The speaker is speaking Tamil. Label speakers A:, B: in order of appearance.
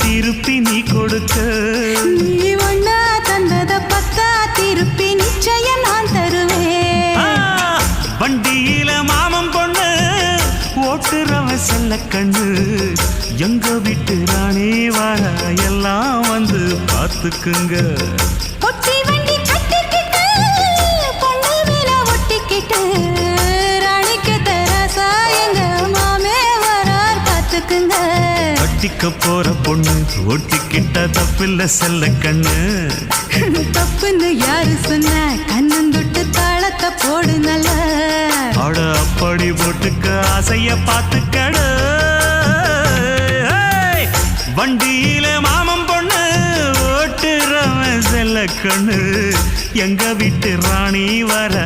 A: திருப்பி நீ கொடுக்க.
B: நீ ஒண்ணா தந்தத பத்தா திருப்பி நிச்சயம் நான் தருவேன்.
A: வண்டியில மாமன் பொண்ணு ஓட்டுறவ செல்ல கண்ணு, எங்க வீட்டு ராணி வர எல்லாம் வந்து பார்த்துக்குங்க.
B: ஒட்டி வண்டி கட்டிக்கிட்டு பொண்ணு மேல ஒட்டிக்கிட்டு ராணிக்கு தராசா எங்க மாமே வரார் பார்த்துக்குங்க.
A: கட்டிக்க போற பொண்ணு ஒட்டிக்கிட்ட தப்பில்ல செல்ல கண்ணு.
B: தப்புன்னு யாரு சொன்ன கண்ணந்தொட்டு தாளத்தை போடு நல்ல.
A: அட அப்படி போட்டுக்க ஆசைய பார்த்துக்கட. வண்டியில மாமன் பொண்ணு ஓட்டுறவன் செல்ல கண்ணு, எங்க வீட்டு ராணி வர